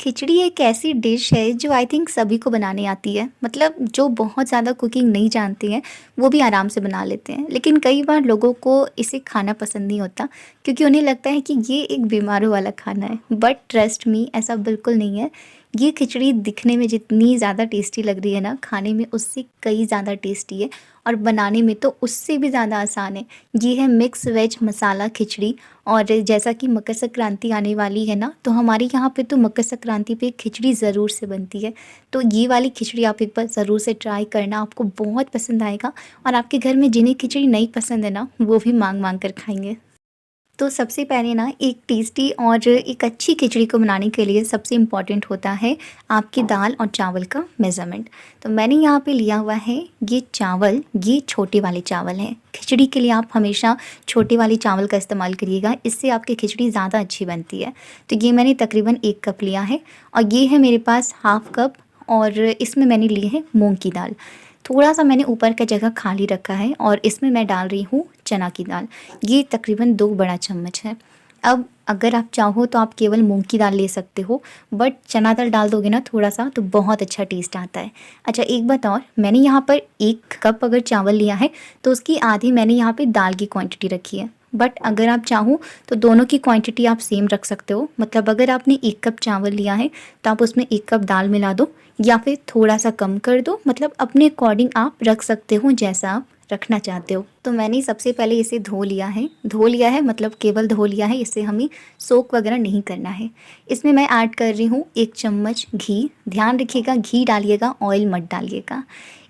खिचड़ी एक ऐसी डिश है जो आई थिंक सभी को बनानी आती है। मतलब जो बहुत ज़्यादा कुकिंग नहीं जानते हैं वो भी आराम से बना लेते हैं, लेकिन कई बार लोगों को इसे खाना पसंद नहीं होता क्योंकि उन्हें लगता है कि ये एक बीमारों वाला खाना है। बट ट्रस्ट मी, ऐसा बिल्कुल नहीं है। ये खिचड़ी दिखने में जितनी ज़्यादा टेस्टी लग रही है ना, खाने में उससे कई ज़्यादा टेस्टी है और बनाने में तो उससे भी ज़्यादा आसान है। ये है मिक्स वेज मसाला खिचड़ी। और जैसा कि मकर संक्रांति आने वाली है ना, तो हमारे यहाँ पे तो मकर संक्रांति पे खिचड़ी ज़रूर से बनती है। तो ये वाली खिचड़ी आप एक बार ज़रूर से ट्राई करना, आपको बहुत पसंद आएगा। और आपके घर में जिन्हें खिचड़ी नहीं पसंद है ना, वो भी मांग मांग कर खाएंगे। तो सबसे पहले ना, एक टेस्टी और एक अच्छी खिचड़ी को बनाने के लिए सबसे इम्पॉर्टेंट होता है आपकी दाल और चावल का मेज़रमेंट। तो मैंने यहाँ पे लिया हुआ है ये चावल, ये छोटे वाले चावल हैं। खिचड़ी के लिए आप हमेशा छोटे वाले चावल का इस्तेमाल करिएगा, इससे आपकी खिचड़ी ज़्यादा अच्छी बनती है। तो ये मैंने तकरीबन 1 कप लिया है और ये है मेरे पास हाफ़ कप। और इसमें मैंने ली है मूँग की दाल। थोड़ा-सा मैंने ऊपर का जगह खाली रखा है और इसमें मैं डाल रही हूँ चना की दाल। ये तकरीबन 2 बड़ा चम्मच है। अब अगर आप चाहो तो आप केवल मूँग की दाल ले सकते हो, बट चना दाल डाल दोगे ना थोड़ा-सा, तो बहुत अच्छा टेस्ट आता है। अच्छा, एक बात और, मैंने यहाँ पर 1 कप अगर चावल लिया है तो उसकी आधी मैंने यहाँ पे दाल की क्वांटिटी रखी है। बट अगर आप चाहो तो दोनों की क्वांटिटी आप सेम रख सकते हो। मतलब अगर आपने 1 कप चावल लिया है तो आप उसमें 1 कप दाल मिला दो या फिर थोड़ा-सा कम कर दो। मतलब अपने अकॉर्डिंग आप रख सकते हो जैसा आप रखना चाहते हो। तो मैंने सबसे पहले इसे धो लिया है, मतलब केवल धो लिया है, इसे हमें सोक वगैरह नहीं करना है। इसमें मैं ऐड कर रही हूँ 1 चम्मच घी। ध्यान रखिएगा घी डालिएगा, ऑयल मत डालिएगा।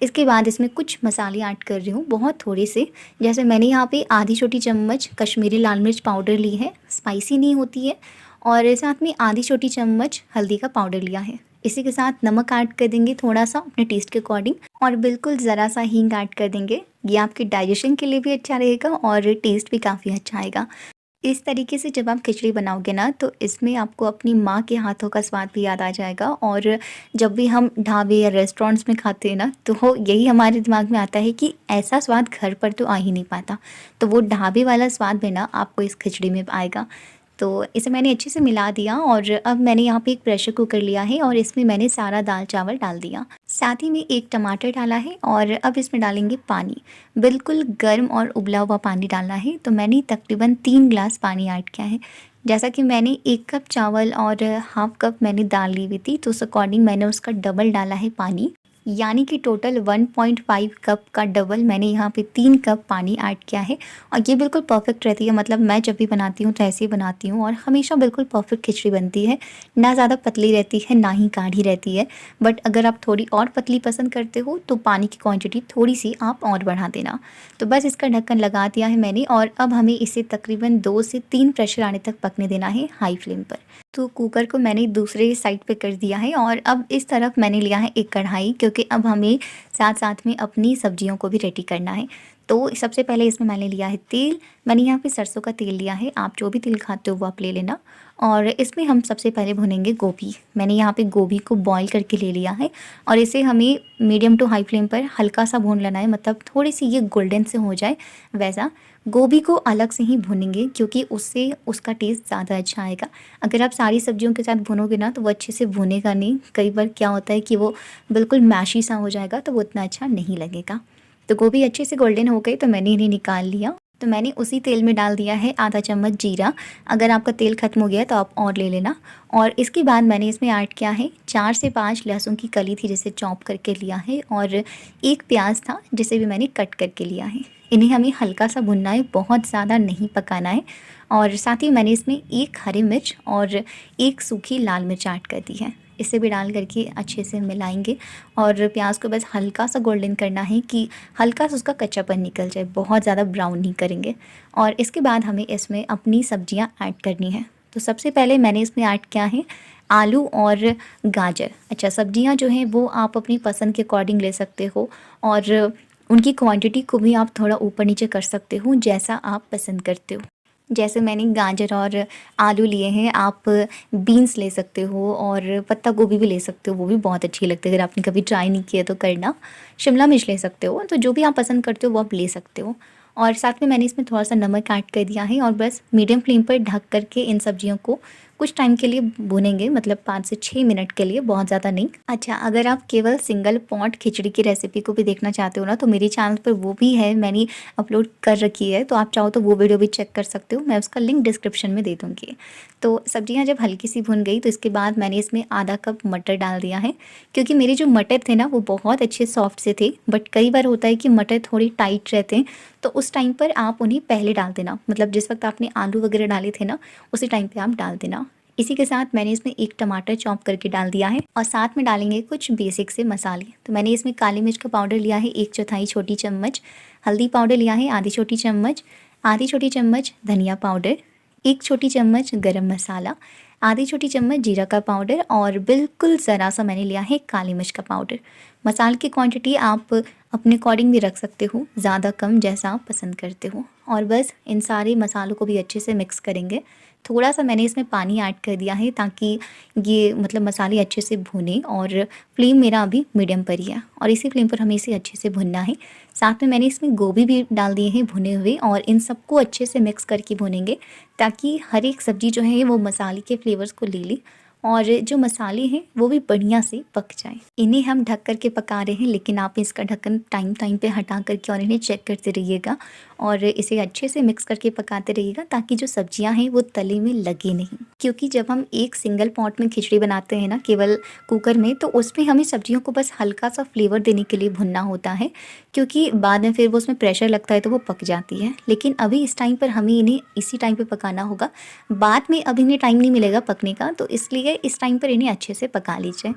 इसके बाद इसमें कुछ मसाले ऐड कर रही हूँ, बहुत थोड़े से। जैसे मैंने यहाँ पे आधी छोटी चम्मच कश्मीरी लाल मिर्च पाउडर ली है, स्पाइसी नहीं होती है। और साथ में आधी छोटी चम्मच हल्दी का पाउडर लिया है। इसी के साथ नमक ऐड कर देंगे थोड़ा सा अपने टेस्ट के अकॉर्डिंग, और बिल्कुल ज़रा सा हींग ऐड कर देंगे। ये आपके डाइजेशन के लिए भी अच्छा रहेगा और टेस्ट भी काफ़ी अच्छा आएगा। इस तरीके से जब आप खिचड़ी बनाओगे ना, तो इसमें आपको अपनी माँ के हाथों का स्वाद भी याद आ जाएगा। और जब भी हम ढाबे या रेस्टोरेंट्स में खाते हैं ना, तो यही हमारे दिमाग में आता है कि ऐसा स्वाद घर पर तो आ ही नहीं पाता। तो वो ढाबे वाला स्वाद भी ना आपको इस खिचड़ी में आएगा। तो इसे मैंने अच्छे से मिला दिया और अब मैंने यहाँ पे एक प्रेशर कुकर लिया है और इसमें मैंने सारा दाल चावल डाल दिया। साथ ही में 1 टमाटर डाला है और अब इसमें डालेंगे पानी। बिल्कुल गर्म और उबला हुआ पानी डालना है। तो मैंने तकरीबन 3 ग्लास पानी ऐड किया है। जैसा कि मैंने 1 कप चावल और हाफ़ कप मैंने दाल ली हुई थी, तो उस अकॉर्डिंग मैंने उसका डबल डाला है पानी। यानी कि टोटल 1.5 कप का डबल मैंने यहाँ पे 3 कप पानी ऐड किया है। और ये बिल्कुल परफेक्ट रहती है। मतलब मैं जब भी बनाती हूँ तो ऐसे ही बनाती हूँ और हमेशा बिल्कुल परफेक्ट खिचड़ी बनती है। ना ज़्यादा पतली रहती है, ना ही गाढ़ी रहती है। बट अगर आप थोड़ी और पतली पसंद करते हो तो पानी की क्वांटिटी थोड़ी-सी आप और बढ़ा देना। तो बस इसका ढक्कन लगा दिया है मैंने और अब हमें इसे तकरीबन 2 से 3 प्रेशर आने तक पकने देना है हाई फ्लेम पर। तो कुकर को मैंने दूसरे साइड पे कर दिया है और अब इस तरफ मैंने लिया है एक कढ़ाई, क्योंकि अब हमें साथ-साथ में अपनी सब्जियों को भी रेडी करना है। तो सबसे पहले इसमें मैंने लिया है तेल। मैंने यहाँ पे सरसों का तेल लिया है, आप जो भी तेल खाते हो वो आप ले लेना। और इसमें हम सबसे पहले भुनेंगे गोभी। मैंने यहाँ पे गोभी को बॉईल करके ले लिया है और इसे हमें मीडियम टू हाई फ्लेम पर हल्का सा भून लेना है। मतलब थोड़ी सी ये गोल्डन से हो जाए वैसा। गोभी को अलग से ही भूनेंगे क्योंकि उससे उसका टेस्ट ज़्यादा अच्छा आएगा। अगर आप सारी सब्जियों के साथ भुनोगे ना तो वो अच्छे से भुनेगा नहीं। कई बार क्या होता है कि वो बिल्कुल मैशी सा हो जाएगा, तो वो उतना अच्छा नहीं लगेगा। तो गोभी अच्छे से गोल्डन हो गई तो मैंने इन्हें निकाल लिया। तो मैंने उसी तेल में डाल दिया है आधा चम्मच जीरा। अगर आपका तेल ख़त्म हो गया तो आप और ले लेना। और इसके बाद मैंने इसमें ऐड किया है 4 से 5 लहसुन की कली थी जिसे चॉप करके लिया है, और 1 प्याज था जिसे भी मैंने कट करके लिया है। इन्हें हमें हल्का सा भुनना है, बहुत ज़्यादा नहीं पकाना है। और साथ ही मैंने इसमें 1 हरी मिर्च और 1 सूखी लाल मिर्च ऐड कर दी है। इसे भी डाल करके अच्छे से मिलाएंगे और प्याज को बस हल्का सा गोल्डन करना है कि हल्का सा उसका कच्चापन निकल जाए, बहुत ज़्यादा ब्राउन नहीं करेंगे। और इसके बाद हमें इसमें अपनी सब्जियां ऐड करनी है। तो सबसे पहले मैंने इसमें ऐड किया है आलू और गाजर। अच्छा, सब्जियां जो हैं वो आप अपनी पसंद के अकॉर्डिंग ले सकते हो और उनकी क्वांटिटी को भी आप थोड़ा ऊपर नीचे कर सकते हो जैसा आप पसंद करते हो। जैसे मैंने गाजर और आलू लिए हैं, आप बीन्स ले सकते हो और पत्ता गोभी भी ले सकते हो, वो भी बहुत अच्छी लगती है। अगर आपने कभी ट्राई नहीं किया तो करना। शिमला मिर्च ले सकते हो, तो जो भी आप पसंद करते हो वो आप ले सकते हो। और साथ में मैंने इसमें थोड़ा सा नमक ऐड कर दिया है और बस मीडियम फ्लेम पर ढक करके इन सब्जियों को कुछ टाइम के लिए भूनेंगे, मतलब 5 से 6 मिनट के लिए, बहुत ज़्यादा नहीं। अच्छा, अगर आप केवल सिंगल पॉट खिचड़ी की रेसिपी को भी देखना चाहते हो ना, तो मेरे चैनल पर वो भी है, मैंने अपलोड कर रखी है, तो आप चाहो तो वो वीडियो भी चेक कर सकते हो, मैं उसका लिंक डिस्क्रिप्शन में दे दूँगी। तो सब्जियाँ जब हल्की सी भुन गई तो इसके बाद मैंने इसमें आधा कप मटर डाल दिया है, क्योंकि मेरे जो मटर थे ना वो बहुत अच्छे सॉफ्ट से थे, बट कई बार होता है कि मटर थोड़ी टाइट रहते हैं, तो उस टाइम पर आप उन्हें पहले डाल देना, मतलब जिस वक्त आपने आलू वगैरह डाले थे ना उसी टाइम पे आप डाल देना। इसी के साथ मैंने इसमें एक टमाटर चॉप करके डाल दिया है और साथ में डालेंगे कुछ बेसिक से मसाले। तो मैंने इसमें काली मिर्च का पाउडर लिया है 1/4 छोटी चम्मच, हल्दी पाउडर लिया है आधी छोटी चम्मच, आधी छोटी चम्मच धनिया पाउडर, 1 छोटी चम्मच गरम मसाला, आधी छोटी चम्मच जीरा का पाउडर और बिल्कुल ज़रा सा मैंने लिया है काली मिर्च का पाउडर। मसाले की क्वांटिटी आप अपने अकॉर्डिंग भी रख सकते हो, ज़्यादा कम जैसा आप पसंद करते हो। और बस इन सारे मसालों को भी अच्छे से मिक्स करेंगे। थोड़ा सा मैंने इसमें पानी ऐड कर दिया है ताकि ये मतलब मसाले अच्छे से भुने, और फ्लेम मेरा अभी मीडियम पर ही है और इसी फ्लेम पर हमें इसे अच्छे से भुनना है। साथ में मैंने इसमें गोभी भी डाल दिए हैं भुने हुए, और इन सबको अच्छे से मिक्स करके भुनेंगे ताकि हर एक सब्ज़ी जो है वो मसाले के फ्लेवर्स को ले ले और जो मसाले हैं वो भी बढ़िया से पक जाएं। इन्हें हम ढक करके पका रहे हैं, लेकिन आप इसका ढक्कन टाइम टाइम पे हटा करके और इन्हें चेक करते रहिएगा और इसे अच्छे से मिक्स करके पकाते रहिएगा ताकि जो सब्जियां हैं वो तले में लगे नहीं। क्योंकि जब हम एक सिंगल पॉट में खिचड़ी बनाते हैं ना केवल कुकर में, तो उसमें हमें सब्जियों को बस हल्का सा फ्लेवर देने के लिए भुनना होता है, क्योंकि बाद में फिर वो उसमें प्रेशर लगता है तो वो पक जाती है। लेकिन अभी इस टाइम पर हमें इन्हें इसी टाइम पर पकाना होगा, बाद में अब इन्हें टाइम नहीं मिलेगा पकने का, तो इसलिए इस टाइम पर इन्हें अच्छे से पका लीजिए।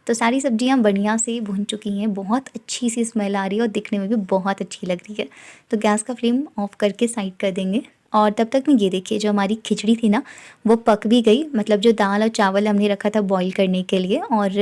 तो सारी सब्जियां बढ़िया से भुन चुकी हैं, बहुत अच्छी सी स्मेल आ रही है और दिखने में भी बहुत अच्छी लग रही है। तो गैस का फ्लेम ऑफ करके साइड कर देंगे और तब तक में ये देखिए जो हमारी खिचड़ी थी ना वो पक भी गई, मतलब जो दाल और चावल हमने रखा था बॉईल करने के लिए, और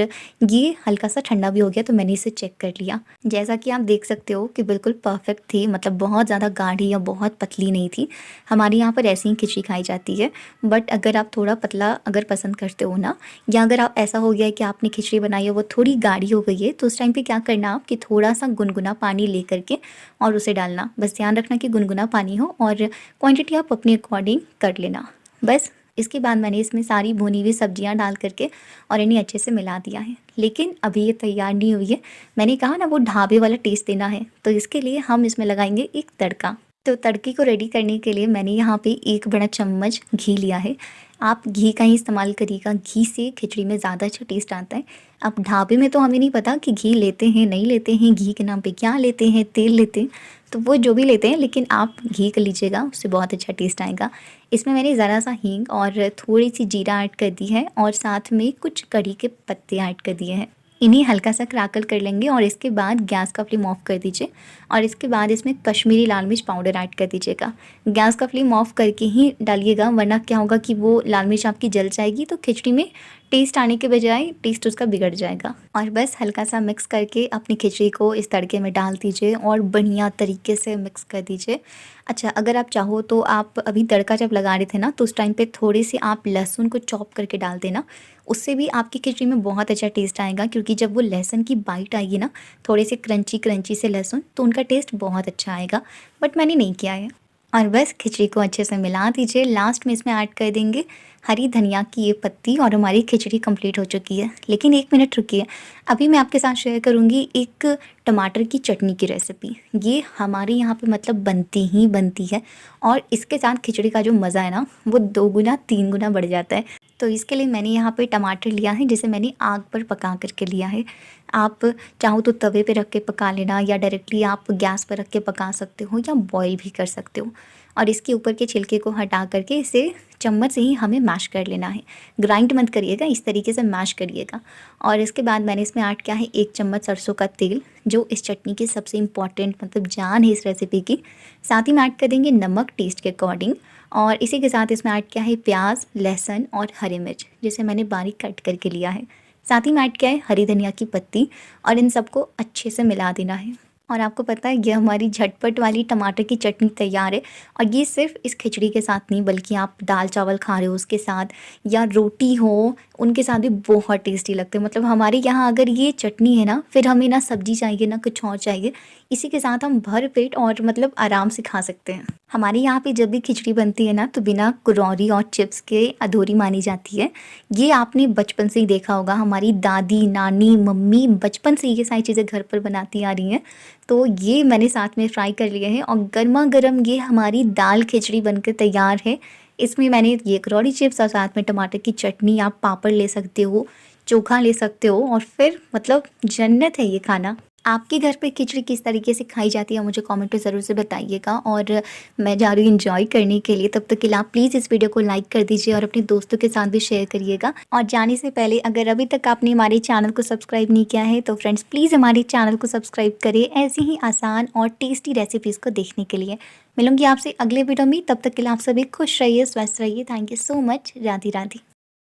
ये हल्का सा ठंडा भी हो गया तो मैंने इसे चेक कर लिया। जैसा कि आप देख सकते हो कि बिल्कुल परफेक्ट थी, मतलब बहुत ज़्यादा गाढ़ी या बहुत पतली नहीं थी। हमारे यहाँ पर ऐसी ही खिचड़ी खाई जाती है, बट अगर आप थोड़ा पतला अगर पसंद करते हो ना, या अगर आप ऐसा हो गया है कि आपने खिचड़ी बनाई है वो थोड़ी गाढ़ी हो गई है, तो उस टाइम पे क्या करना आप कि थोड़ा सा गुनगुना पानी ले करके और उसे डालना। बस ध्यान रखना कि गुनगुना पानी हो और क्वांटिटी आप अपने अकॉर्डिंग कर लेना। बस इसके बाद मैंने इसमें सारी भुनी हुई सब्जियां डाल करके और इन्हें अच्छे से मिला दिया है। लेकिन अभी ये तैयार नहीं हुई है, मैंने कहा ना वो ढाबे वाला टेस्ट देना है, तो इसके लिए हम इसमें लगाएंगे एक तड़का। तो तड़के को रेडी करने के लिए मैंने यहाँ पे 1 बड़ा चम्मच घी लिया है। आप घी का ही इस्तेमाल करिएगा, घी से खिचड़ी में ज़्यादा अच्छा टेस्ट आता है। अब ढाबे में तो हमें नहीं पता कि घी लेते हैं नहीं लेते हैं, घी के नाम पे क्या लेते हैं, तेल लेते हैं, तो वो जो भी लेते हैं, लेकिन आप घी का लीजिएगा, उससे बहुत अच्छा टेस्ट आएगा। इसमें मैंने ज़रा सा हींग और थोड़ी सी जीरा ऐड कर दी है और साथ में कुछ कड़ी के पत्ते ऐड कर दिए हैं। इन्हें हल्का सा क्रैकल कर लेंगे और इसके बाद गैस का फ्लेम ऑफ कर दीजिए और इसके बाद इसमें कश्मीरी लाल मिर्च पाउडर ऐड कर दीजिएगा। गैस का फ्लेम ऑफ करके ही डालिएगा, वरना क्या होगा कि वो लाल मिर्च आपकी जल जाएगी तो खिचड़ी में टेस्ट आने के बजाय टेस्ट उसका बिगड़ जाएगा। और बस हल्का सा मिक्स करके अपनी खिचड़ी को इस तड़के में डाल दीजिए और बढ़िया तरीके से मिक्स कर दीजिए। अच्छा, अगर आप चाहो तो आप अभी तड़का जब लगा रहे थे ना तो उस टाइम पे थोड़ी सी आप लहसुन को चॉप करके डाल देना, उससे भी आपकी खिचड़ी में बहुत अच्छा टेस्ट आएगा, क्योंकि जब वो लहसुन की बाइट आएगी ना थोड़े से क्रंची क्रंची से लहसुन, तो उनका टेस्ट बहुत अच्छा आएगा, बट मैंने नहीं किया है। और बस खिचड़ी को अच्छे से मिला दीजिए। लास्ट में इसमें ऐड कर देंगे हरी धनिया की ये पत्ती और हमारी खिचड़ी कंप्लीट हो चुकी है। लेकिन 1 मिनट रुकिए, अभी मैं आपके साथ शेयर करूँगी एक टमाटर की चटनी की रेसिपी। ये हमारे यहाँ पे मतलब बनती ही बनती है और इसके साथ खिचड़ी का जो मज़ा है ना वो 2 गुना 3 गुना बढ़ जाता है। तो इसके लिए मैंने यहाँ पे टमाटर लिया है जिसे मैंने आग पर पका करके लिया है। आप चाहो तो तवे पे रख के पका लेना या डायरेक्टली आप गैस पर रख के पका सकते हो या बॉईल भी कर सकते हो। और इसके ऊपर के छिलके को हटा करके इसे चम्मच से ही हमें मैश कर लेना है, ग्राइंड मत करिएगा, इस तरीके से मैश करिएगा। और इसके बाद मैंने इसमें ऐड किया है 1 चम्मच सरसों का तेल, जो इस चटनी की सबसे इम्पॉर्टेंट मतलब जान है इस रेसिपी की। साथ ही में ऐड कर देंगे नमक टेस्ट के अकॉर्डिंग, और इसी के साथ इसमें ऐड किया है प्याज, लहसुन और हरी मिर्च, जिसे मैंने बारीक कट करके लिया है। साथ ही में ऐड किया है हरी धनिया की पत्ती और इन सबको अच्छे से मिला देना है। और आपको पता है ये हमारी झटपट वाली टमाटर की चटनी तैयार है। और ये सिर्फ़ इस खिचड़ी के साथ नहीं, बल्कि आप दाल-चावल खा रहे हो उसके साथ या रोटी हो, उनके साथ भी बहुत टेस्टी लगते हैं। मतलब हमारे यहाँ अगर ये चटनी है ना, फिर हमें ना सब्ज़ी चाहिए ना कुछ और चाहिए। इसी के साथ हम भर पेट और मतलब आराम से खा सकते हैं। हमारे यहाँ पे जब भी खिचड़ी बनती है ना, तो बिना कुरौरी और चिप्स के अधूरी मानी जाती है। ये आपने बचपन से ही देखा होगा, हमारी दादी, नानी, मम्मी बचपन से ये सारी चीज़ें घर पर बनाती आ रही हैं। तो ये मैंने साथ में फ्राई कर लिए हैं और गरमा-गरम ये हमारी दाल खिचड़ी बनकर तैयार है। इसमें मैंने ये करोड़ी चिप्स और साथ में टमाटर की चटनी, आप पापड़ ले सकते हो, चोखा ले सकते हो और फिर मतलब जन्नत है ये खाना। आपके घर पे खिचड़ी किस तरीके से खाई जाती है मुझे कमेंट में ज़रूर से बताइएगा। और मैं जा रही हूँ एंजॉय करने के लिए, तब तक के लिए आप प्लीज़ इस वीडियो को लाइक कर दीजिए और अपने दोस्तों के साथ भी शेयर करिएगा। और जाने से पहले अगर अभी तक आपने हमारे चैनल को सब्सक्राइब नहीं किया है तो फ्रेंड्स प्लीज़ हमारे चैनल को सब्सक्राइब करें ऐसी ही आसान और टेस्टी रेसिपीज़ को देखने के लिए। मिलूंगी आपसे अगले वीडियो में, तब तक के लिए आप सभी खुश रहिए, स्वस्थ रहिए। Thank you so much. Radhe Radhe.